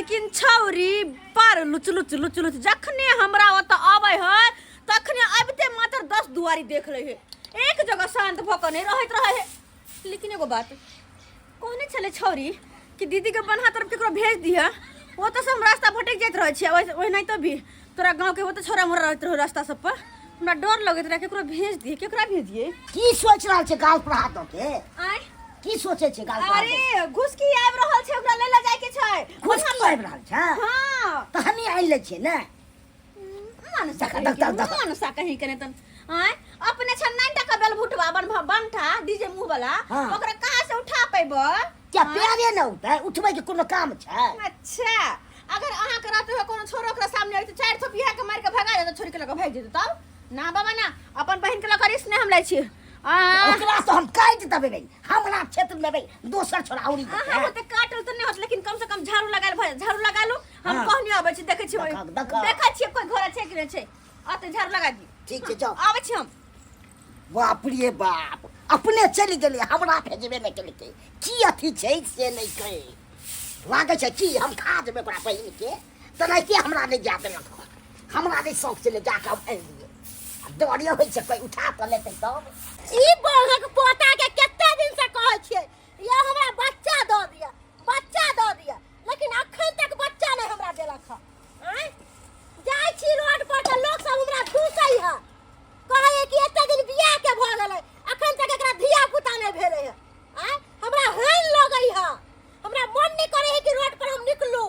लेकिन छौरी पर लुच लुच लुच लुच जखने हमरा ओत आबै है तखने अबते मात्र 10 दुआरी देख ले है, एक जगह शांत भके नहीं रहत रहे है। लेकिन एगो बात कहने चले छौरी कि दीदी के बन्हा तरफ केकरो भेज दिया, वो तो सब रास्ता भटक जाइत रहे छियै, ओहि नहीं तो भी तोरा गांव के वो तो छोरा मोरा रहत रहो रास्ता सब पर, हमरा डर लगत रहे केकरो भेज दिए, केकरा भेजिए? की सोच रहल छै गाल पर हाथ दे के? आय की सोचे छै गाल पर? अरे घुसकी आबि रहल छै, ओकरा ले ले जाय के छै। घुसकी आबि रहल छै? हां त हनी आइ ले छै ने मानुसा कहीं कने तन आय अपने 9 टका बेल भुटवा बनठा डीजे मुंह वाला ओकरा कहां से उठा पैबो? क्या प्यारे न उठै उठबै के कोनो काम छै? अच्छा अगर अहाँ के रहते हो कोनो छोरो ओकरा सामने आई त 4 थोपिया के मार के भगा दे त छोरी के लगे भाग जेते। तब ना बाबा ना, अपन बहन के लगे रिस ने हम लै छी। ओकरा तो हम काट देबै भाई, हमरा क्षेत्र में भाई दोसर छोरा औरी के हां वो त काटल त नहीं होत, लेकिन कम से कम झाड़ू लगा लो। हम कहनी आबै छी, देखै छी देखै छी कोई घर छै कि नहीं छै, आते झाड़ू लगा दी। ठीक छै जाओ आबै छी हम। बाप रे बाप, अपने चली गेली, हमरा भेजबे नहीं केलकै, की अथी छै से नहीं कहे लागे छै कि हम खा देबै ओकरा बहिन के, तनाइते हमरा नहीं जा देलक, हमरा नहीं शौक से ले जाके आनि दिए। डरियो होइ छै कोई उठा त लेतै तब। ई बहक पोता के कते दिन से कहै छियै या हमरा बच्चा द दिया, लेकिन अखन तक बच्चा नहीं हमरा देलक ह। आय जाय छी रोड पर त लोग सब हमरा ठूसै है, कहै कि एते दिन बियाह के भ गेलै अखन तक एकरा धिया पुता नहीं भेलै है। आय हमरा हन लगै है, हमरा मन नहीं करे है कि रोड पर हम निकलू।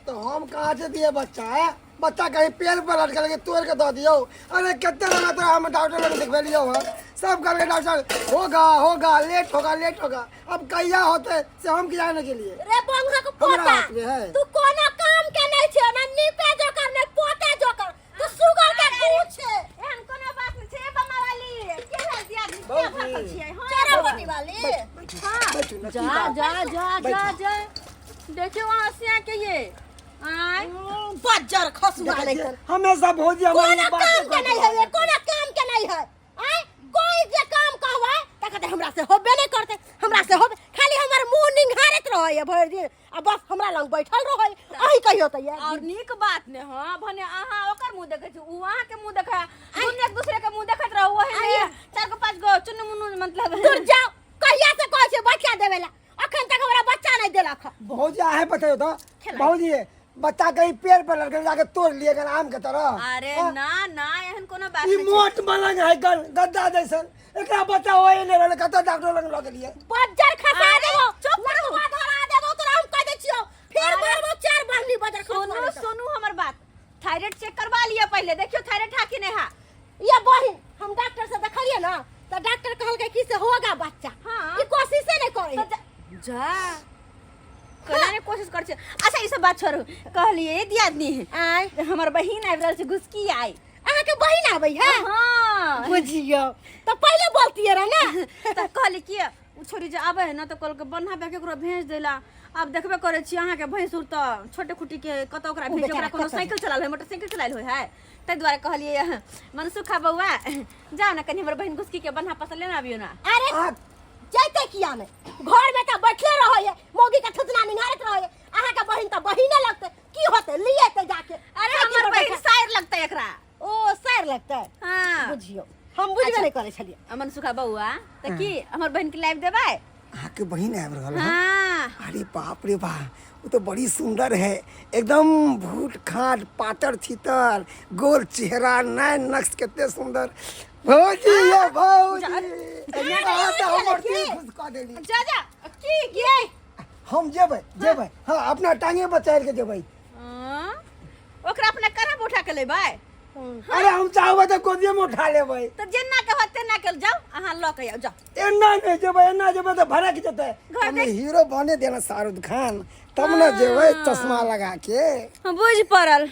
तो हम कहाँ से दिए बच्चा है? बच्चा कहीं पेड़ पर लटक के तोड़ के दो दियो। अरे कितने लगा तो हम डॉक्टर लोग दिखवा लियो है, सब कर के डॉक्टर होगा लेट होगा। अब कहिया होते से हम किया के लिए रे बंगा को पोता तू कोनो काम के नहीं छे ना, नीपे जो कर ने पोते जो कर, तू सुगर के दूध छे। एहन कोनो बात नहीं छे बम्मा वाली, के है दिया क्या भरल छियै? हां चरा बनी वाली हां जा देखियो वहां से के ये आय बज्जर खसुआ लेकर हमेशा भोजी हमारी कोनो काम के नहीं है, ये कोनो काम के नहीं है। आय कोई जे काम कहबै त कहते हमरा से होबे नहीं करते, हमरा से होबे खाली हमर मुंह निंघारत रहै भर दिन, आ बस हमरा लंग बैठल रहै। अही कहियो त ये और नीक बात ने। हां भने अहाँ ओकर मुंह देखै छी, उ अहाँ के मुंह देखै, दुनिया एक दूसरे के मुंह देखैत रहू, ओहे ने 4 को 5 गो चुन्नू मुन्नू मतलब दूर जाओ, कहिया से कहै छै बच्चा देवेला, अखन तक हमरा बच्चा नहीं देलक। भौजी आहे बताओ तो भौजी बच्चा कहीं पेड़ पर लटक जाके तोड़ लिए गन आम के तरह। अरे ना एहन कोनो बात ई नहीं मोट मलंग है गद्दा जैसन, एकरा बच्चा होए ने रहले, कत डॉक्टर लग लग लिए। बज्जर खसा देबो, चुप लगवा धरा देबो, तोरा हम कह दै छियो फिर मारबो 4 बहनी बज्जर खसा। सुनू हमर बात, थायराइड चेक करवा लिया पहले, देखियो थायराइड था कि नहीं है। ये बहिन हम डॉक्टर से देखलिए ना तो डॉक्टर कहलकै कि से होगा बच्चा। हां ई कोशिश नहीं करे जा करने कोशिश कर। अच्छा ई सब बात छोड़ू, कहलिए दियादनी आय हमर बहिन आबि रहल छै, घुसकी आई अहाँ के बहिन आबै है। हां बुझियो तो पहले बोलतिए रह ना त कहली कि उ छोरी जे आबै है ना त कल के बन्हा पे केकरो भेज देला। अब देखबे करे छी अहाँ के भैंसुर त छोटे खुटी के कत ओकरा भेज, ओकरा कोनो साइकिल चलाल है, मोटरसाइकिल चलाल होय है, तै द्वारा कहलिए मनसुखा बौआ जाओ ना कनी हमर बहिन घुसकी के बन्हा पसल लेना आबियो ना। अरे जैते किया ने घर में त बैठले रहै है, मोगी का थुतना निहारत रहै है, अहाँ के बहिन त बहिने लगते की होते लिए त जाके। अरे हमर बहिन शायर लगतै एकरा। ओ शायर लगतै। हां बुझियो हम बुझबे नहीं करे छलिए। मनसुखा बौआ त की हमर बहिन के लाइव देबै? आके बहिन आबि रहल है। हां अरे बाप रे बाप, वो तो बड़ी सुंदर है, एकदम भूट खाट पातर छितर गोल चेहरा, नैन नक्श कितने सुंदर। भौजी ये भौजी जा की हम जेबै हाँ अपना टांगे बचार के जेबै। ओकरा अपने करब उठा के लेबै? अरे हम चाहबै त गोदिये में उठा लेबै। त जेना के होते ना के जाओ, अहाँ ल के जाओ। एना नहीं जेबै त भड़क जेतै। हम हीरो बने देना शाहरुख खान, तब न जेबै चश्मा लगा के। बुझ पड़ल,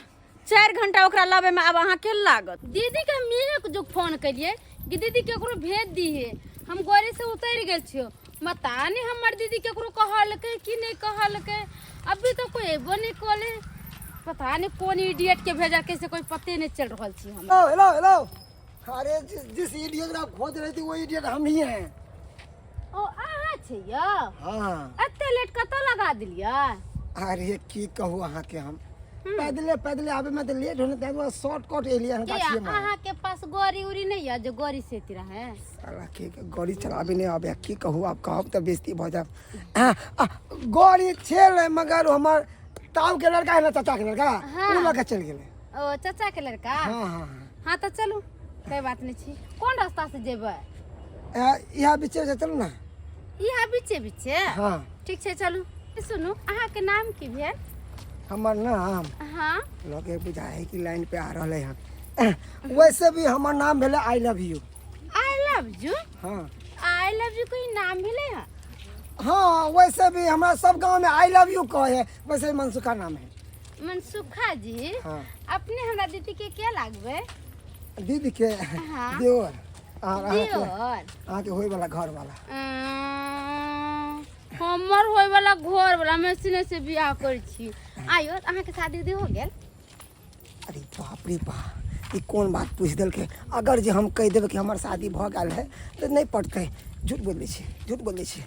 4 घंटा ओकरा लाबे में अब अहाँ के लागत। दीदी के मेरे जो फोन करिए कि दीदी केकरो भेज दी है, हम गाड़ी से उतर गेल छियो, बता नहीं हमर दीदी केकरो कहलकै कि नहीं कहलकै, अभी तो कोई एबो नहीं कहले, पता नहीं कौन इडियट के भेजा कैसे कोई पते नहीं चल रहल छी हम। हेलो अरे जिस इडियट आप खोज रही थी वो इडियट हम ही हैं। ओ अहाँ छै या? हां एते लेट कत लगा दिलियै? अरे की कहू अहाँ के हम पैदले पैदले आबे में तो लेट होने तै शॉर्टकट एलिया हम के गाछिए में अहाँ के पास गोरी उरी नहीं है जो गोरी से तिरा है? साला के गाड़ी चलाबे नहीं आबे की कहू आप कहब तो बेइज्जती भ जाब गाड़ी छेल मगर हमर ताऊ के लड़का है ना चाचा के लड़का हाँ। उ लड़का चल गेले ओ चाचा के लड़का? हां हां हाँ तो चलू कोई बात नहीं छी। कौन रास्ता से जेबै? यहाँ बीचे से चलू ना यहाँ बीचे बीचे? हाँ ठीक छै चलू। सुनू अहाँ के नाम की भेल? हमर नाम हाँ लगे बुझाए कि लाइन पे आ रहा है वैसे भी हमर नाम भेले I love you. I love you? हाँ आई लव यू कोई नाम भेले है? हाँ वैसे भी हमारा सब गांव में आई लव यू कहे है, वैसे भी मनसुखा नाम है। मनसुखा जी हाँ अपने हमरा दीदी के क्या लागबे? दीदी के हाँ। देवर और दियोर अहाँ के होय वाला घर वाला। हमर होय वाला घर वाला मैं सिने से बियाह कर छी। आयो अहाँ के शादी उदी हो गेल? अरे बाप रे बाप, ये कौन बात पूछ दिल के? अगर जे हम कह देवे कि हमार शादी भ गल है तो नहीं पड़ते। झूठ बोले छी, झूठ बोले छी।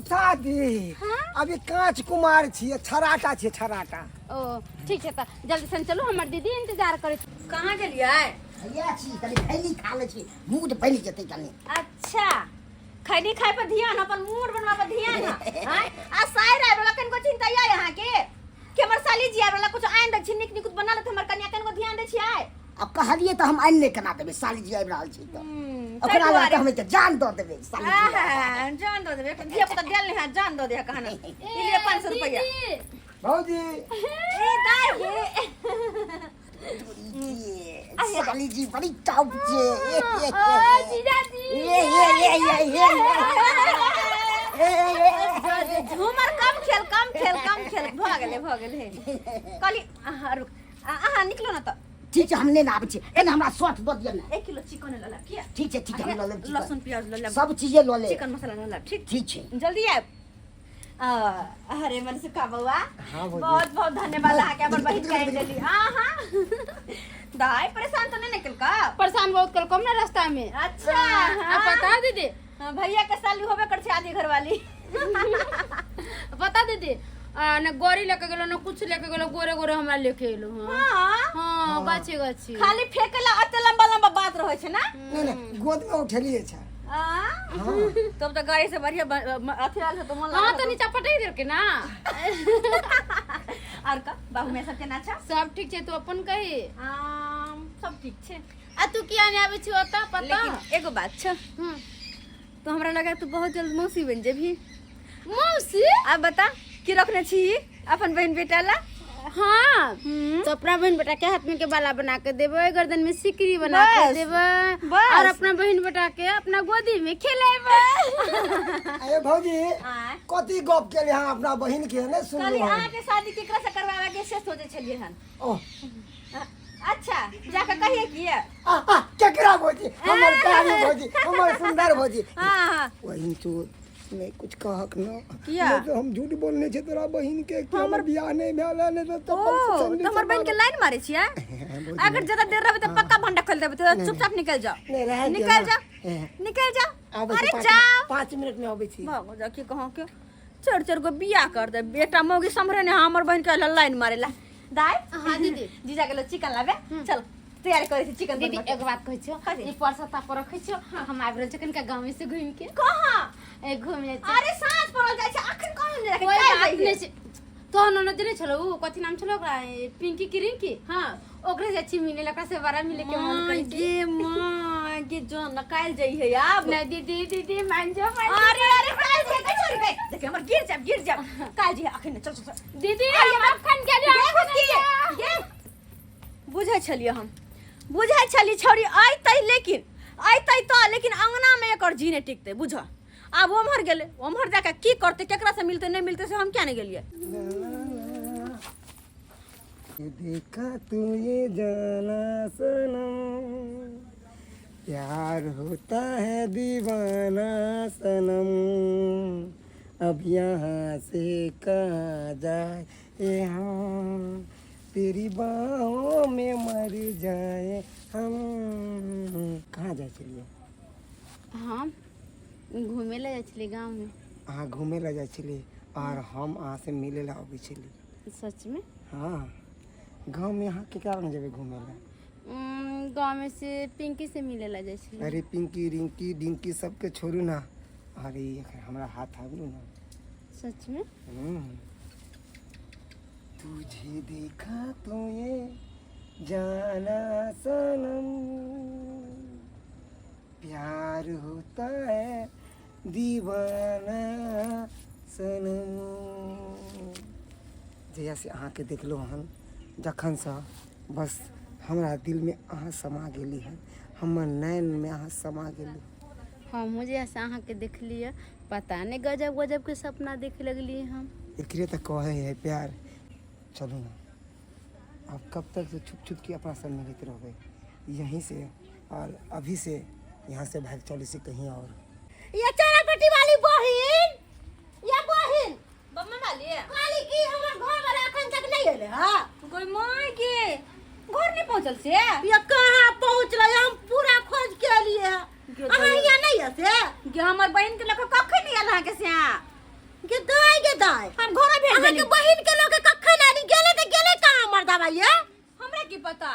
शादी अभी कांच कुमार छी, छराटा छी, छराटा। ओ ठीक है त जल्दी से चलो हमर दीदी इंतजार करे छी। कहाँ गेलियै? भैया छी कनी खैनी खा ले छी, मूड बनि जेतै कनी। अच्छा खैनी खाए पर ध्यान, अपन मूड बनवा पर ध्यान है। आ साइर आए वाला कनको चिंता या यहाँ के हमर साली जी आए वाला कुछ आइन दे छी, निक निक बना ले हमर कन्या कनको ध्यान दे छी आए। अब कहलिए तो हम आइन नहीं केना देबे, साली जी आबि रहल छी तो ताहि ओकरा लगा दुआरे। हमें तो जान दो देबे साली जी। आहा, जान दो देबे धिया पुता देल नहीं है, जान दो दे कहना इलिए 500 रुपया। दीदी, भौजी ए दाई ये साली जी बड़ी टॉप छे। ओ जीजाजी झूमर कम खेल भ गेले कली। आहा रुक, आहा निकलो ना तो। ठीक है हमने ना आबे छे, एने हमरा शॉट दो दियो ना। 1 किलो चिकन ले ला किया? ठीक है हम ल लेब, लहसुन प्याज ले ला, सब चीजें ल ले। चिकन मसाला ले ला, ठीक ठीक है जल्दी आए। अरे मन से का बउआ, हाँ भौजी। बहुत बहुत धन्यवाद आके हमर बहिन कह देली। हां दाई परेशान तो नहीं निकल का? परेशान बहुत कल कम ना रास्ता में। अच्छा आप बता दीदी, भैया के साली होबे कर छे आधी घर वाली। बता दीदी न गोरी लेके गेलो न कुछ लेके गेलो, गोरे गोरे हमरा लेके एलो। हां हाँ गाछी गाछी खाली फेकेला अते लंबा लंबा बात रहे छे ना। नहीं गोद में उठलिए छा। तब तो गाड़ी से बढ़िया अथी आल तो मन हाँ लगा। तो नीचा पटाई दे के ना। और का बाहु में सब के नाचा? सब ठीक छे, तू अपन कही। सब ठीक छे। आ तू किया नहीं आवे छी ओता पता? लेकिन एगो बात छ, तो हमरा लगा तू बहुत जल्द मौसी बन जेबी। मौसी? अब बता की रखने छी अपन बहन बेटा ला? हाँ तो अपना बहन बेटा के हाथ में के बाला बना के देवे, गर्दन में सिकरी बना के बस, देवे, बस। और अपना बहन बेटा के अपना गोदी में खिलावे। अरे भौजी आय कथी गप के लिए हम अपना बहिन के ने सुन कल लो। आके शादी केकरा से करवावे के से सोचे छलिए हन। ओह अच्छा जाके कहिए कि केकरा भौजी? हमर प्यारी भौजी, हमर सुंदर भौजी। हां बहिन तू नहीं कुछ कहक न। किया? नहीं तो हम झूठ बोलने छे तोरा बहिन के कि हमर बियाह नहीं भेल है, नहीं तो ओ हमर बहन के लाइन मारे छिया। अगर ज्यादा देर रहबे तो पक्का भंडा खोल देबे, तो चुपचाप निकल जाओ। नहीं रह दे निकल ना। जाओ निकल जाओ। आबे अरे छी, जाओ 5 मिनट में आबे छी। भागो जा की कहो के चढ़ गो बियाह कर दे बेटा मौगी संभरे ने हमर बहन के लाइन मारेला। दाई हाँ दीदी। जीजा के लो चिकन लाबे, चल तैयारी करे छी चिकन दीदी बनबे। एक बात कह छो, कथी? ई परसा तापर रखे छो, हम आबि रहल चिकन का गांव से घूम के कहां? ए घूमे छ। अरे सांझ पड़ल जाय छै, अखन कहां ले कोई बात रखे नहीं छै। तो न दिने छलो उ कथि नाम छलो ओकरा, पिंकी की रिंकी। हां ओकरे से अच्छी मिले, लकड़ा से बड़ा मिले के मन करे छै। ये मां के जो नकाल जाई है अब। नहीं दीदी दीदी मान जाओ अरे काल जे के छोड़ गए देख हमर गिर जाब काल जे अखन चल चल दीदी हम अखन के गे बुझै छलिए हम बुझै छली छोरी आइतै, लेकिन आइतै तो लेकिन अंगना में एकर जी नहीं टिकते बुझ। अब ओम्हर गेले, ओम्हर जाके की करते, केकरा से मिलते नहीं मिलते से हम क्या नहीं गेलिए। देखा तू ये जाना सनम, प्यार होता है दीवाना सनम, अब यहाँ से कहाँ जाए ये हम, तेरी बाहों में मर जाए हम। कहाँ जाए चलिए? हम घूमे ले जाय छली गांव में। अहाँ घूमे ला जाए छलिए और हम अहाँ से मिले ला अबै छली। सच में? हाँ, गाँव में यहाँ के कारण जब घूमे ला। गाँव में से पिंकी से मिले ला जैसे। अरे पिंकी रिंकी डिंकी सबके छोड़ू ना। अरे हमारा हाथ आगलू ना। सच में? तुझे देखा तो ये जाना सनम, प्यार होता है दीवाना सनम। जहिया से अहाँ के देखलो हन, जखन से बस हमरा दिल में अहाँ समा गेली है, हमर नैन में अहाँ समा गेली। हाँ, मुझे ऐसा अहाँ के देख लिया, पता नहीं गजब गजब के सपना देखे लगली हम। एकरे तो कहे है प्यार। चलो ना, अब कब तक से छुप छुप के अपना सब मिलते रहोगे यहीं से, और अभी से यहाँ से भाग चले से कहीं और। ये चौरापट्टी वाली बहिन, ये बहिन बम्मा वाली काली की हमर घर वाला अखन तक नहीं आले। हां, कोई माय के घर नहीं पहुंचल से? ये कहां पहुंचले? हम पूरा खोज के लिए अहाँ यहाँ नहीं है से? कि हमर बहन के लोग कखन नहीं आला के से? के दाई हम घर भेज अहाँ देली। के बहिन के लोग कखन नहीं गेले त गेले कहां मर्दा भाई? हमरा की पता?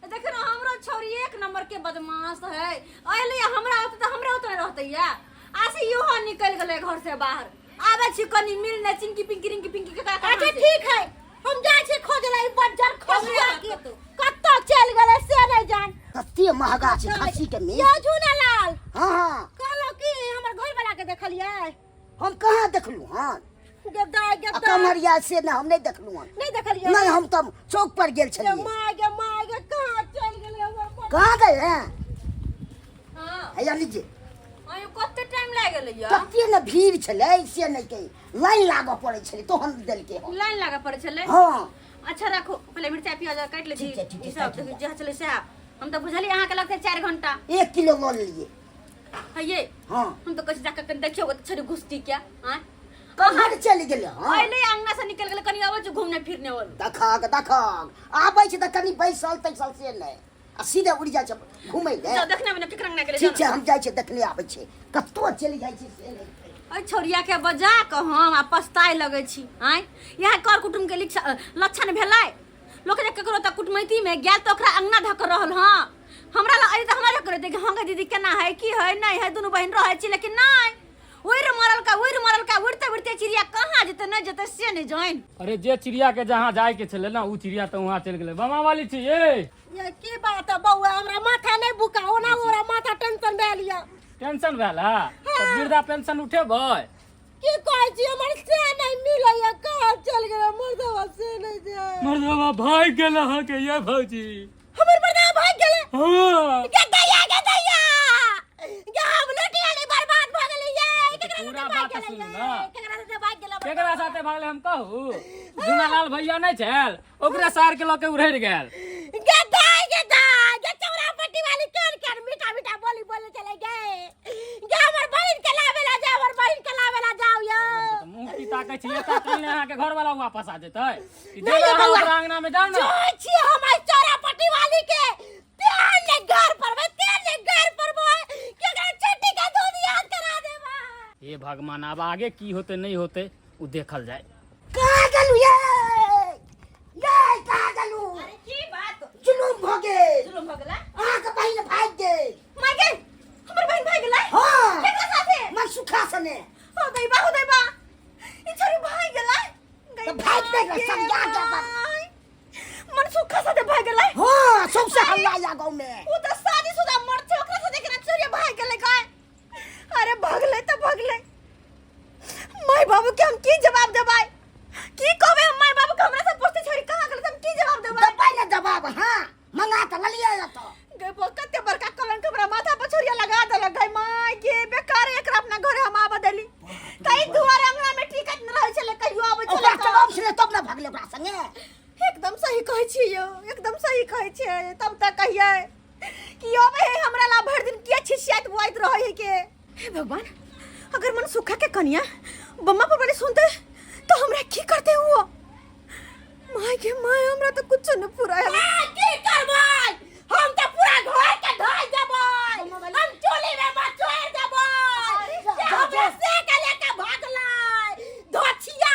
देख ना, हमरो छोरी एक नंबर के बदमाश है। अइले हमरा होत त हमरा होत रहते या। आसे यो निकल गेले घर से बाहर। आबे छी कनी मिलने चिंकी पिंकी रिंकी पिंकी के का। अच्छा ठीक है, हम जाय छे खोजला। ई बज्जर खोजिया के कत्तो चल गेले से नहीं जान। कत्ते महंगा छै खस्सी के मीट। यो झूना लाल। हां कहलो कि हमर घर वाला के देखलिए? हम कहां देखलू? हां गे कमरिया से ना हम नहीं देखलू। नहीं देखलिए? नहीं, हम त चौक पर गेल छलिए। माय गे कहां चल गेले हमर? कहां गए हैं? हां, हैया लीजिए। आयो कत्ते टाइम लाग गेले या? कत्ते न भीड़ छले से नहीं के लाइन लागो पड़े छले तो हम देल के। लाइन लगा पड़े छले? हां अच्छा रखो, पहले मिर्चा प्याज काट ले। ठीक है, ठीक है, ई सब काट जे चले से हम तो बुझली अहाँ के लगते 4 घंटा। 1 किलो मोल लीजिए। है ये हां हम तो कहीं जाकर देखियो छड़ी घुसती क्या? हां, कहां चल गेले? हां पहले अंगना से निकल गेले, कनी आवे जो घूमने फिरने वाला। दखक आबै छै त कनी बैसल तैसल से नहीं, आ सीधे उड़ जाय छै घुमै ले। जो देखने में केकरा ना गेले। ठीक छै, हम जाय छै देखले आबै छै कत्तो चल जाय छै से नहीं। अइ छोरिया के बजा के हम आ पछताए लगै छी। हां, यहाँ कर कुटुम के लक्षण भेलै। लोक जे केकरो त कुटमैती में गेल त ओकरा अंगना धक रहल। हां, हमरा ला अइ त हमरा करे दे हां गे दीदी केना है की है नहीं है, दुनु बहन रहै छी लेकिन नहीं। उड़ मरल का उड़ते उड़ते चिड़िया कहाँ जेते नहीं जेते से नहीं जाइन। अरे जे चिड़िया के जहाँ जाए के छले ना, उ चिड़िया तो वहाँ चल गेले। बमा वाली छी ये की बात है बउआ? हमरा माथा नहीं बुका ओना, ओरा माथा टेंशन भए लिया। टेंशन भेल है तो वृद्धा पेंशन उठेबै? की कहै छी हमर से नहीं मिलै या, कहां चल गेले मर्दवा से नहीं जाय। मर्दवा भाग गेल ह के ये भौजी। हमर मर्दवा भाग गेले? हां, के दैया के हम लुटियाली बर्बाद भ गेली ये। पूरा बात सुन ना। केकरा से भाग गेले? केकरा साथे भागले हम कहू? जुनालाल भैया नहीं छल, ओकरा सार के लके उड़ि गेल। के चौरापट्टी वाली केन मीठा बोली बोले चले गए। गे हमर बहिन के लावेला जा, हमर बहिन के लावेला जाओ यो। तो मुंह की ताकै छी, एता कल यहाँ के घर वाला वापस आ जेतै। नहीं इधर ये बउआ, ओकरा अंगना में जाओ ना। जो छी हमर चौरापट्टी वाली के प्यार ने घर पर केकरा छुट्टी का दूध याद करा देबा। हे भगवान, अब आगे की होते नहीं होते उ देखल जाए। कहां गेलू ये कहां गेलू? अरे की बात? जुलूम भ गेल। जुलुम हो गेला? अहाँ के बहिन भाग गेल। माय गे हमर बहन भाग गेलै? हां केकरा साथे? मन सुखा सने। हो दैबा ई छोरी भाग गेलै। तो भाग गेलै समझा के मन सुखा साथे भाग गेलै। हां सबसे हल्ला या गांव में। उ त शादीशुदा मर्द छै, ओकरा साथे केना छोरी भाग गेलै काय? अरे भागलै त भागलै। माय बाबू के हम की जवाब देबै? की कहबै हम माय बाबू के? हमरा से पूछते छोरी कहां गेलै, हम की जवाब देबै? दबाई ना जवाब। हां मंगा त ललिया या तो गई कते बड़का कलंक हमरा माथा पर छोरिया लगा देलक। गई माय के बेकार एकरा अपना घरे हम आबा देली। तई दुआरे अंगना में टिकट न रहै छले, कहियो आबै छले। ओकरा जवाब सुने तब ना भागले ओकरा संगे। एकदम सही कहै छी यो, एकदम सही कहै छै। तब तक कहिए कि अबे है हमरा ला भर दिन किया छिछियात बुआइत रहै है के। हे भगवान, अगर मन सुखा के कनिया बम्मा पर बड़ी सुनते तो हमरा की करते हुआ? माय के माय, हमरा तो कुछ न पूरा है। की करबै? हम त पूरा घर के ढाई देबै, हम चोली में बचोर देबै। हमरा से के लेके भागलै धोछिया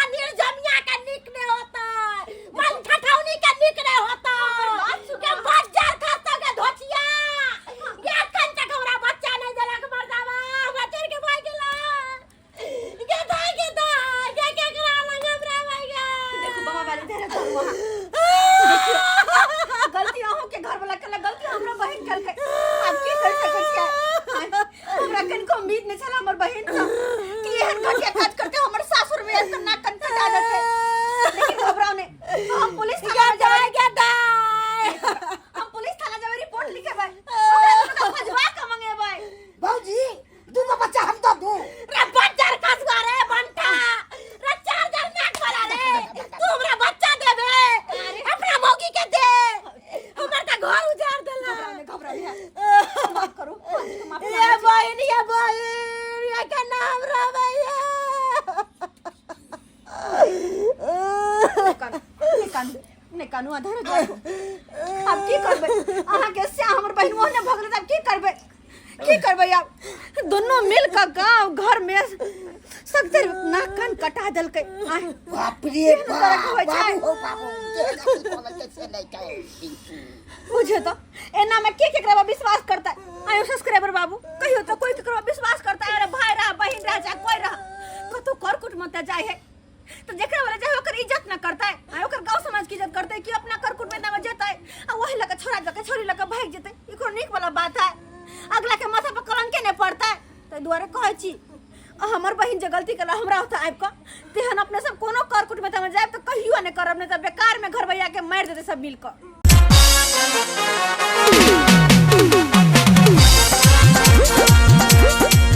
हमर बहन सब कि एहन घटिया काज करके हमर सासुर में एक नाक कन कटा देते। लेकिन घबराओ ने, हम पुलिस थाना में जाए क्या दाई, हम पुलिस थाना जावे रिपोर्ट लिखेबै, ओकरा तो खोजवा के मंगेबै। बाबूजी दूगो बच्चा हम तो दू रे बच्चा कसवा रे बंटा, रे 4000 नाक वाला रे, तू हमरा बच्चा दे दे, अपना मौगी के दे, हमर का घर उजाड़ देला। घबराओ माफ करो, ये बहन ये का नाम रे भैया। ने कानू आधार जाओ, अब की करबै, अहाँ के से हमर बहन ओहने भगले तब की करबै आप दोनों मिल के गांव घर में सकते नाक कान कटा देलकै। बाप रे बाप हो बाबू कैसे नहीं कहे बुझे तो एना में के केकरा विश्वास करता है। आयो सब्सक्राइबर बाबू कहियो तो कोई केकरा विश्वास करता है। अरे भाई रहा बहन रहा चाहे कोई रहा कतो कर कुट मत जाए है तो जेकरा वाला जाए ओकर इज्जत ना करता है। आयो ओकर गांव समाज की इज्जत करता है कि अपना कर कुट में ना जेता है आ वही लगा छोड़ा जाके छोरी लगा भाग जेते। इको नीक वाला बात है, अगला के माथा पर कलंक नहीं पड़ता है। तो दुआरे कहै छी हमर बहन जे गलती कला हमरा होता आबि क तेहन अपने सब कोनो कर कुट में जाए तो कहियो नहीं करब, नहीं तो बेकार में घर भैया के मार देते सब मिल क।